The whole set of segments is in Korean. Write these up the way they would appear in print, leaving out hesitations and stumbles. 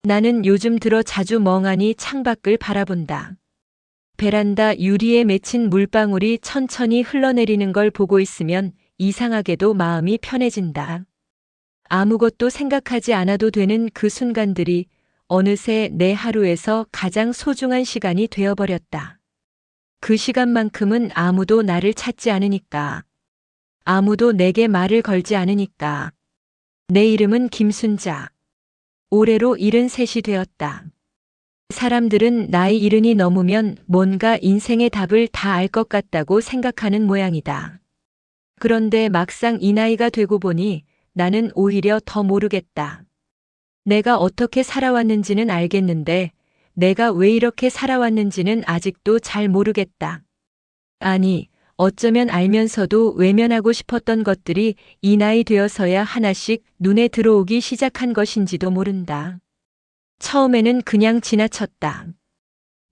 나는 요즘 들어 자주 멍하니 창밖을 바라본다. 베란다 유리에 맺힌 물방울이 천천히 흘러내리는 걸 보고 있으면 이상하게도 마음이 편해진다. 아무것도 생각하지 않아도 되는 그 순간들이 어느새 내 하루에서 가장 소중한 시간이 되어버렸다. 그 시간만큼은 아무도 나를 찾지 않으니까. 아무도 내게 말을 걸지 않으니까. 내 이름은 김순자. 올해로 73이 되었다. 사람들은 나이 70이 넘으면 뭔가 인생의 답을 다 알 것 같다고 생각하는 모양이다. 그런데 막상 이 나이가 되고 보니 나는 오히려 더 모르겠다. 내가 어떻게 살아왔는지는 알겠는데 내가 왜 이렇게 살아왔는지는 아직도 잘 모르겠다. 아니, 어쩌면 알면서도 외면하고 싶었던 것들이 이 나이 되어서야 하나씩 눈에 들어오기 시작한 것인지도 모른다. 처음에는 그냥 지나쳤다.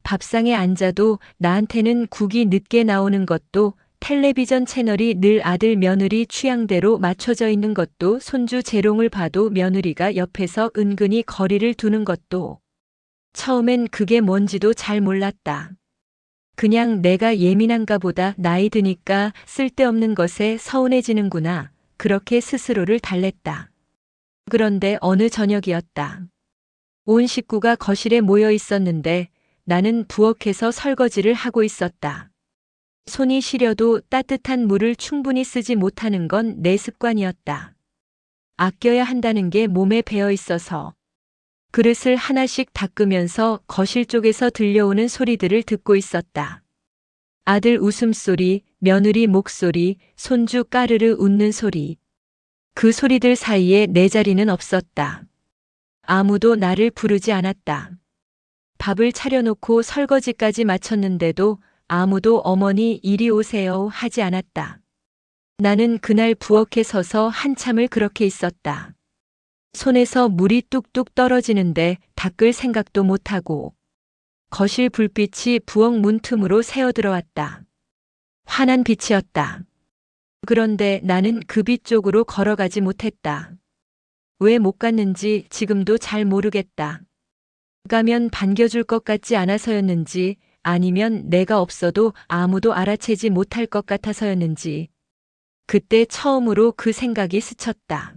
밥상에 앉아도 나한테는 국이 늦게 나오는 것도, 텔레비전 채널이 늘 아들 며느리 취향대로 맞춰져 있는 것도, 손주 재롱을 봐도 며느리가 옆에서 은근히 거리를 두는 것도 처음엔 그게 뭔지도 잘 몰랐다. 그냥 내가 예민한가 보다, 나이 드니까 쓸데없는 것에 서운해지는구나, 그렇게 스스로를 달랬다. 그런데 어느 저녁이었다. 온 식구가 거실에 모여 있었는데 나는 부엌에서 설거지를 하고 있었다. 손이 시려도 따뜻한 물을 충분히 쓰지 못하는 건 내 습관이었다. 아껴야 한다는 게 몸에 배어 있어서. 그릇을 하나씩 닦으면서 거실 쪽에서 들려오는 소리들을 듣고 있었다. 아들 웃음소리, 며느리 목소리, 손주 까르르 웃는 소리. 그 소리들 사이에 내 자리는 없었다. 아무도 나를 부르지 않았다. 밥을 차려놓고 설거지까지 마쳤는데도 아무도 어머니 이리 오세요 하지 않았다. 나는 그날 부엌에 서서 한참을 그렇게 있었다. 손에서 물이 뚝뚝 떨어지는데 닦을 생각도 못하고. 거실 불빛이 부엌 문틈으로 새어 들어왔다. 환한 빛이었다. 그런데 나는 그 빛 쪽으로 걸어가지 못했다. 왜 못 갔는지 지금도 잘 모르겠다. 가면 반겨줄 것 같지 않아서였는지, 아니면 내가 없어도 아무도 알아채지 못할 것 같아서였는지. 그때 처음으로 그 생각이 스쳤다.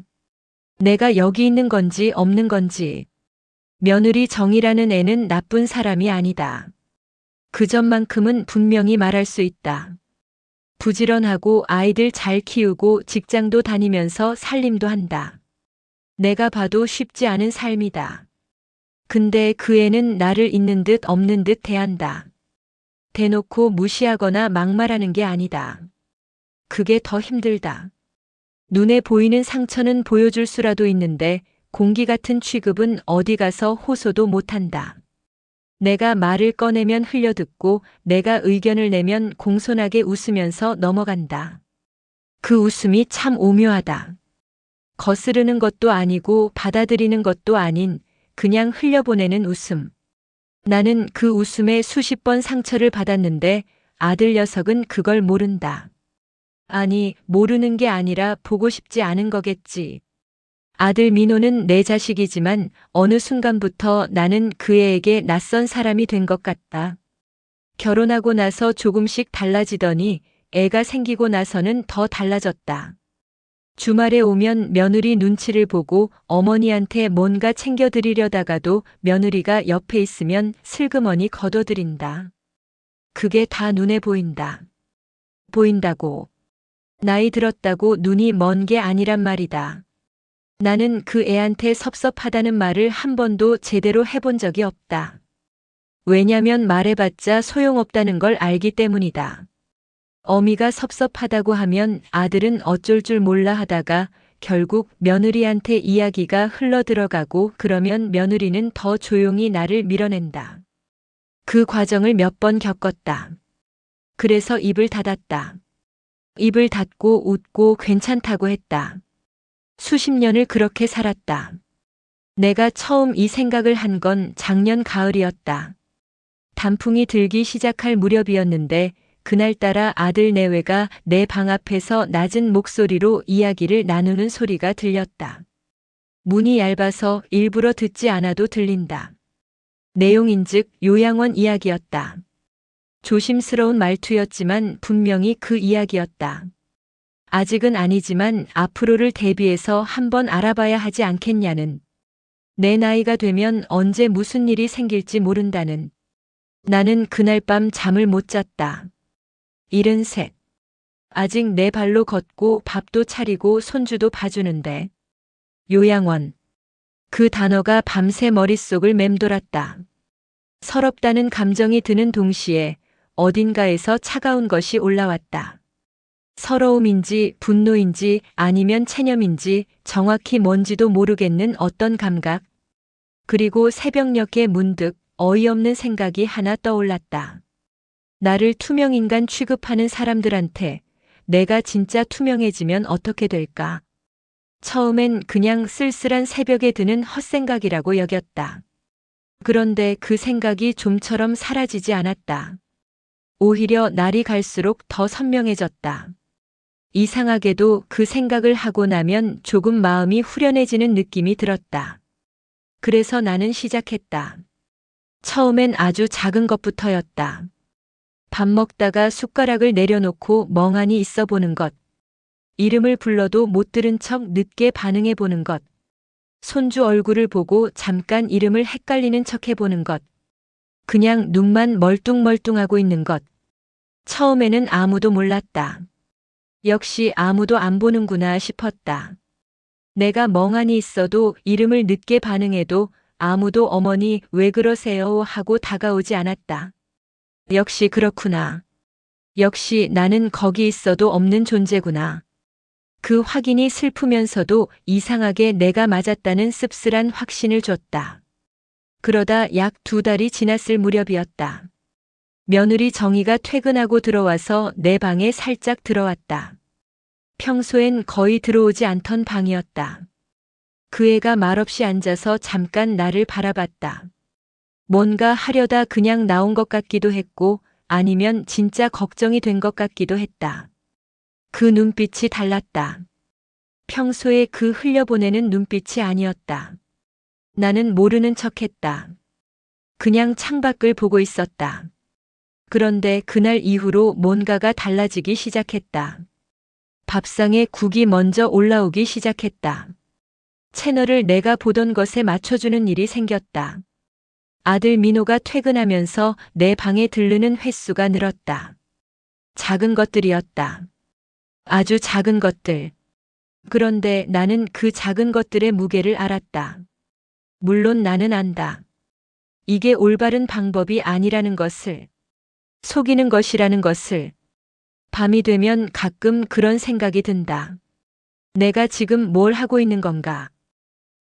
내가 여기 있는 건지 없는 건지. 며느리 정이라는 애는 나쁜 사람이 아니다. 그 점만큼은 분명히 말할 수 있다. 부지런하고 아이들 잘 키우고 직장도 다니면서 살림도 한다. 내가 봐도 쉽지 않은 삶이다. 근데 그 애는 나를 있는 듯 없는 듯 대한다. 대놓고 무시하거나 막말하는 게 아니다. 그게 더 힘들다. 눈에 보이는 상처는 보여줄 수라도 있는데 공기 같은 취급은 어디 가서 호소도 못한다. 내가 말을 꺼내면 흘려듣고 내가 의견을 내면 공손하게 웃으면서 넘어간다. 그 웃음이 참 오묘하다. 거스르는 것도 아니고 받아들이는 것도 아닌 그냥 흘려보내는 웃음. 나는 그 웃음에 수십 번 상처를 받았는데 아들 녀석은 그걸 모른다. 아니, 모르는 게 아니라 보고 싶지 않은 거겠지. 아들 민호는 내 자식이지만 어느 순간부터 나는 그 애에게 낯선 사람이 된 것 같다. 결혼하고 나서 조금씩 달라지더니 애가 생기고 나서는 더 달라졌다. 주말에 오면 며느리 눈치를 보고 어머니한테 뭔가 챙겨드리려다가도 며느리가 옆에 있으면 슬그머니 거둬들인다. 그게 다 눈에 보인다. 보인다고. 나이 들었다고 눈이 먼 게 아니란 말이다. 나는 그 애한테 섭섭하다는 말을 한 번도 제대로 해본 적이 없다. 왜냐면 말해봤자 소용없다는 걸 알기 때문이다. 어미가 섭섭하다고 하면 아들은 어쩔 줄 몰라 하다가 결국 며느리한테 이야기가 흘러들어가고, 그러면 며느리는 더 조용히 나를 밀어낸다. 그 과정을 몇 번 겪었다. 그래서 입을 닫았다. 입을 닫고 웃고 괜찮다고 했다. 수십 년을 그렇게 살았다. 내가 처음 이 생각을 한 건 작년 가을이었다. 단풍이 들기 시작할 무렵이었는데 그날따라 아들 내외가 내 방 앞에서 낮은 목소리로 이야기를 나누는 소리가 들렸다. 문이 얇아서 일부러 듣지 않아도 들린다. 내용인즉 요양원 이야기였다. 조심스러운 말투였지만 분명히 그 이야기였다. 아직은 아니지만 앞으로를 대비해서 한번 알아봐야 하지 않겠냐는. 내 나이가 되면 언제 무슨 일이 생길지 모른다는. 나는 그날 밤 잠을 못 잤다. 73. 아직 내 발로 걷고 밥도 차리고 손주도 봐주는데. 요양원. 그 단어가 밤새 머릿속을 맴돌았다. 서럽다는 감정이 드는 동시에 어딘가에서 차가운 것이 올라왔다. 서러움인지 분노인지 아니면 체념인지 정확히 뭔지도 모르겠는 어떤 감각. 그리고 새벽녘에 문득 어이없는 생각이 하나 떠올랐다. 나를 투명인간 취급하는 사람들한테 내가 진짜 투명해지면 어떻게 될까? 처음엔 그냥 쓸쓸한 새벽에 드는 헛생각이라고 여겼다. 그런데 그 생각이 좀처럼 사라지지 않았다. 오히려 날이 갈수록 더 선명해졌다. 이상하게도 그 생각을 하고 나면 조금 마음이 후련해지는 느낌이 들었다. 그래서 나는 시작했다. 처음엔 아주 작은 것부터였다. 밥 먹다가 숟가락을 내려놓고 멍하니 있어 보는 것. 이름을 불러도 못 들은 척 늦게 반응해 보는 것. 손주 얼굴을 보고 잠깐 이름을 헷갈리는 척 해보는 것. 그냥 눈만 멀뚱멀뚱하고 있는 것. 처음에는 아무도 몰랐다. 역시 아무도 안 보는구나 싶었다. 내가 멍하니 있어도 이름을 늦게 반응해도 아무도 어머니 왜 그러세요 하고 다가오지 않았다. 역시 그렇구나. 역시 나는 거기 있어도 없는 존재구나. 그 확인이 슬프면서도 이상하게 내가 맞았다는 씁쓸한 확신을 줬다. 그러다 약 2달이 지났을 무렵이었다. 며느리 정희가 퇴근하고 들어와서 내 방에 살짝 들어왔다. 평소엔 거의 들어오지 않던 방이었다. 그 애가 말없이 앉아서 잠깐 나를 바라봤다. 뭔가 하려다 그냥 나온 것 같기도 했고 아니면 진짜 걱정이 된 것 같기도 했다. 그 눈빛이 달랐다. 평소에 그 흘려보내는 눈빛이 아니었다. 나는 모르는 척했다. 그냥 창밖을 보고 있었다. 그런데 그날 이후로 뭔가가 달라지기 시작했다. 밥상에 국이 먼저 올라오기 시작했다. 채널을 내가 보던 것에 맞춰주는 일이 생겼다. 아들 민호가 퇴근하면서 내 방에 들르는 횟수가 늘었다. 작은 것들이었다. 아주 작은 것들. 그런데 나는 그 작은 것들의 무게를 알았다. 물론 나는 안다. 이게 올바른 방법이 아니라는 것을. 속이는 것이라는 것을. 밤이 되면 가끔 그런 생각이 든다. 내가 지금 뭘 하고 있는 건가?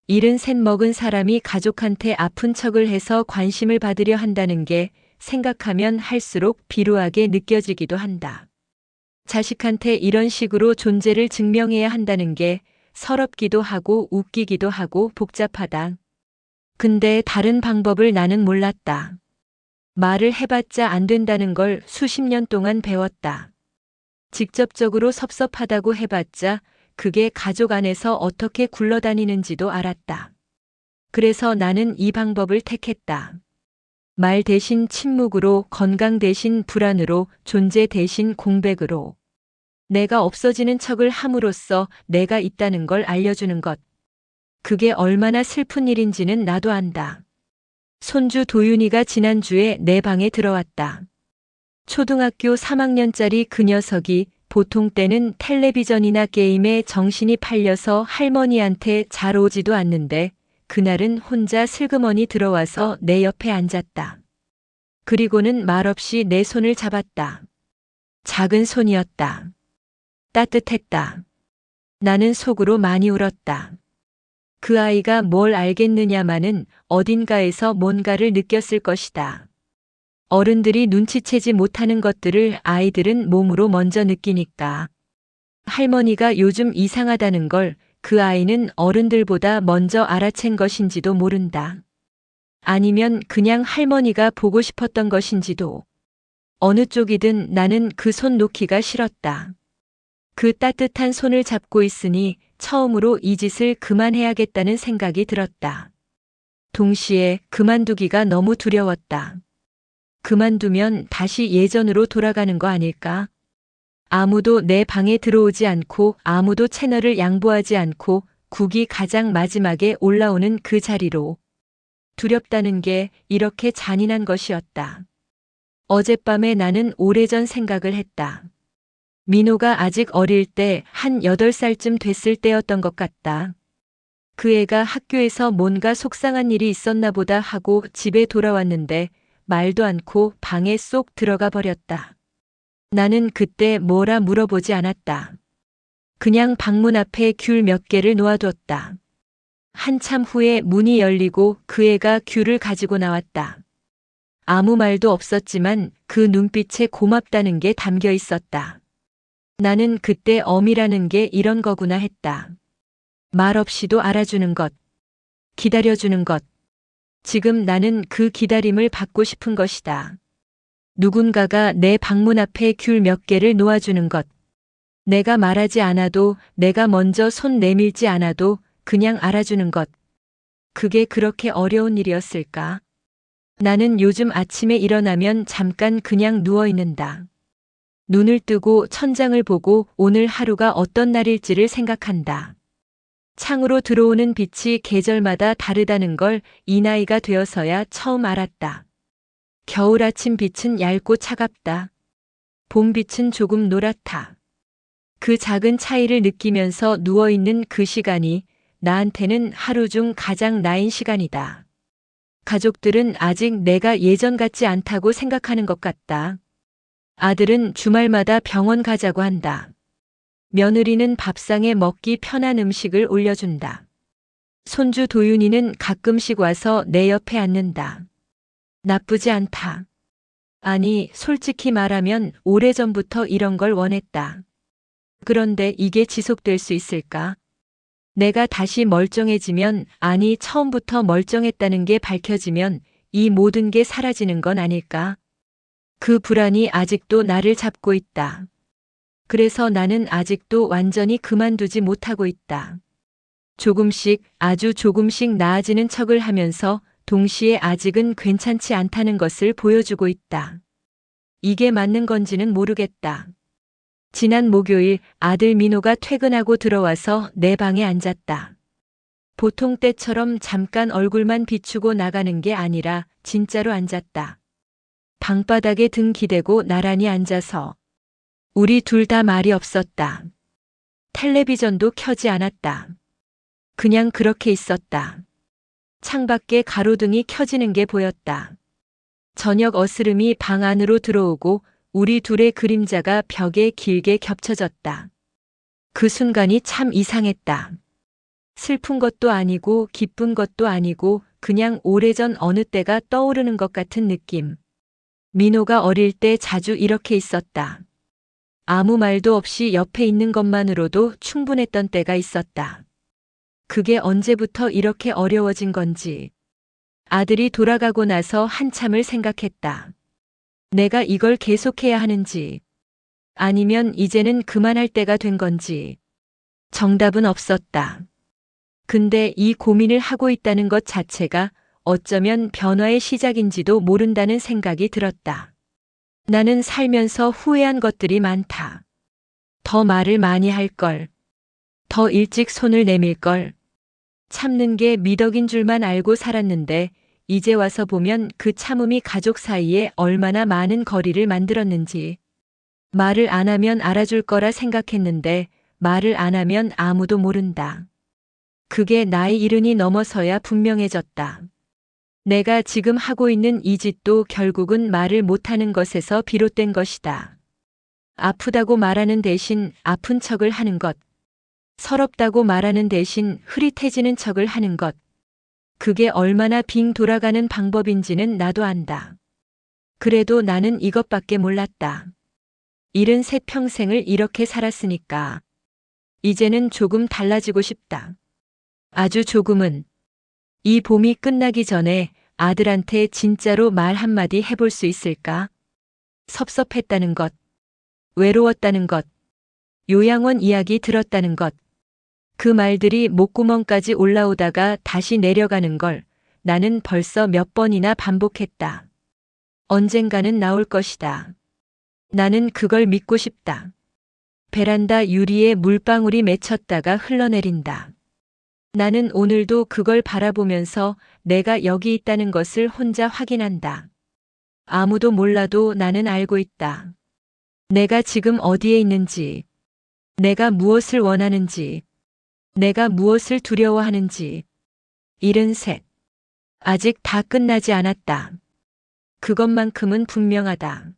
73 먹은 사람이 가족한테 아픈 척을 해서 관심을 받으려 한다는 게 생각하면 할수록 비루하게 느껴지기도 한다. 자식한테 이런 식으로 존재를 증명해야 한다는 게 서럽기도 하고 웃기기도 하고 복잡하다. 근데 다른 방법을 나는 몰랐다. 말을 해봤자 안 된다는 걸 수십 년 동안 배웠다. 직접적으로 섭섭하다고 해봤자 그게 가족 안에서 어떻게 굴러다니는지도 알았다. 그래서 나는 이 방법을 택했다. 말 대신 침묵으로, 건강 대신 불안으로, 존재 대신 공백으로. 내가 없어지는 척을 함으로써 내가 있다는 걸 알려주는 것. 그게 얼마나 슬픈 일인지는 나도 안다. 손주 도윤이가 지난주에 내 방에 들어왔다. 초등학교 3학년짜리 그 녀석이 보통 때는 텔레비전이나 게임에 정신이 팔려서 할머니한테 잘 오지도 않는데 그날은 혼자 슬그머니 들어와서 내 옆에 앉았다. 그리고는 말없이 내 손을 잡았다. 작은 손이었다. 따뜻했다. 나는 속으로 많이 울었다. 그 아이가 뭘 알겠느냐마는 어딘가에서 뭔가를 느꼈을 것이다. 어른들이 눈치채지 못하는 것들을 아이들은 몸으로 먼저 느끼니까. 할머니가 요즘 이상하다는 걸 그 아이는 어른들보다 먼저 알아챈 것인지도 모른다. 아니면 그냥 할머니가 보고 싶었던 것인지도. 어느 쪽이든 나는 그 손 놓기가 싫었다. 그 따뜻한 손을 잡고 있으니 처음으로 이 짓을 그만해야겠다는 생각이 들었다. 동시에 그만두기가 너무 두려웠다. 그만두면 다시 예전으로 돌아가는 거 아닐까? 아무도 내 방에 들어오지 않고 아무도 채널을 양보하지 않고 국이 가장 마지막에 올라오는 그 자리로. 두렵다는 게 이렇게 잔인한 것이었다. 어젯밤에 나는 오래전 생각을 했다. 민호가 아직 어릴 때 한 8살쯤 됐을 때였던 것 같다. 그 애가 학교에서 뭔가 속상한 일이 있었나 보다 하고 집에 돌아왔는데 말도 않고 방에 쏙 들어가 버렸다. 나는 그때 뭐라 물어보지 않았다. 그냥 방문 앞에 귤 몇 개를 놓아뒀다. 한참 후에 문이 열리고 그 애가 귤을 가지고 나왔다. 아무 말도 없었지만 그 눈빛에 고맙다는 게 담겨 있었다. 나는 그때 어미라는 게 이런 거구나 했다. 말 없이도 알아주는 것, 기다려주는 것. 지금 나는 그 기다림을 받고 싶은 것이다. 누군가가 내 방문 앞에 귤 몇 개를 놓아주는 것. 내가 말하지 않아도, 내가 먼저 손 내밀지 않아도 그냥 알아주는 것. 그게 그렇게 어려운 일이었을까? 나는 요즘 아침에 일어나면 잠깐 그냥 누워 있는다. 눈을 뜨고 천장을 보고 오늘 하루가 어떤 날일지를 생각한다. 창으로 들어오는 빛이 계절마다 다르다는 걸 이 나이가 되어서야 처음 알았다. 겨울 아침 빛은 얇고 차갑다. 봄 빛은 조금 노랗다. 그 작은 차이를 느끼면서 누워있는 그 시간이 나한테는 하루 중 가장 나인 시간이다. 가족들은 아직 내가 예전 같지 않다고 생각하는 것 같다. 아들은 주말마다 병원 가자고 한다. 며느리는 밥상에 먹기 편한 음식을 올려준다. 손주 도윤이는 가끔씩 와서 내 옆에 앉는다. 나쁘지 않다. 아니, 솔직히 말하면 오래전부터 이런 걸 원했다. 그런데 이게 지속될 수 있을까? 내가 다시 멀쩡해지면, 아니, 처음부터 멀쩡했다는 게 밝혀지면 이 모든 게 사라지는 건 아닐까? 그 불안이 아직도 나를 잡고 있다. 그래서 나는 아직도 완전히 그만두지 못하고 있다. 조금씩, 아주 조금씩 나아지는 척을 하면서 동시에 아직은 괜찮지 않다는 것을 보여주고 있다. 이게 맞는 건지는 모르겠다. 지난 목요일 아들 민호가 퇴근하고 들어와서 내 방에 앉았다. 보통 때처럼 잠깐 얼굴만 비추고 나가는 게 아니라 진짜로 앉았다. 방바닥에 등 기대고 나란히 앉아서. 우리 둘 다 말이 없었다. 텔레비전도 켜지 않았다. 그냥 그렇게 있었다. 창밖에 가로등이 켜지는 게 보였다. 저녁 어스름이 방 안으로 들어오고 우리 둘의 그림자가 벽에 길게 겹쳐졌다. 그 순간이 참 이상했다. 슬픈 것도 아니고 기쁜 것도 아니고 그냥 오래전 어느 때가 떠오르는 것 같은 느낌. 민호가 어릴 때 자주 이렇게 있었다. 아무 말도 없이 옆에 있는 것만으로도 충분했던 때가 있었다. 그게 언제부터 이렇게 어려워진 건지. 아들이 돌아가고 나서 한참을 생각했다. 내가 이걸 계속해야 하는지, 아니면 이제는 그만할 때가 된 건지. 정답은 없었다. 근데 이 고민을 하고 있다는 것 자체가 어쩌면 변화의 시작인지도 모른다는 생각이 들었다. 나는 살면서 후회한 것들이 많다. 더 말을 많이 할 걸. 더 일찍 손을 내밀 걸. 참는 게 미덕인 줄만 알고 살았는데 이제 와서 보면 그 참음이 가족 사이에 얼마나 많은 거리를 만들었는지. 말을 안 하면 알아줄 거라 생각했는데 말을 안 하면 아무도 모른다. 그게 나이 70이 넘어서야 분명해졌다. 내가 지금 하고 있는 이 짓도 결국은 말을 못하는 것에서 비롯된 것이다. 아프다고 말하는 대신 아픈 척을 하는 것. 서럽다고 말하는 대신 흐릿해지는 척을 하는 것. 그게 얼마나 빙 돌아가는 방법인지는 나도 안다. 그래도 나는 이것밖에 몰랐다. 73평생을 이렇게 살았으니까. 이제는 조금 달라지고 싶다. 아주 조금은. 이 봄이 끝나기 전에 아들한테 진짜로 말 한마디 해볼 수 있을까? 섭섭했다는 것, 외로웠다는 것, 요양원 이야기 들었다는 것, 그 말들이 목구멍까지 올라오다가 다시 내려가는 걸 나는 벌써 몇 번이나 반복했다. 언젠가는 나올 것이다. 나는 그걸 믿고 싶다. 베란다 유리에 물방울이 맺혔다가 흘러내린다. 나는 오늘도 그걸 바라보면서 내가 여기 있다는 것을 혼자 확인한다. 아무도 몰라도 나는 알고 있다. 내가 지금 어디에 있는지, 내가 무엇을 원하는지, 내가 무엇을 두려워하는지. 73. 아직 다 끝나지 않았다. 그것만큼은 분명하다.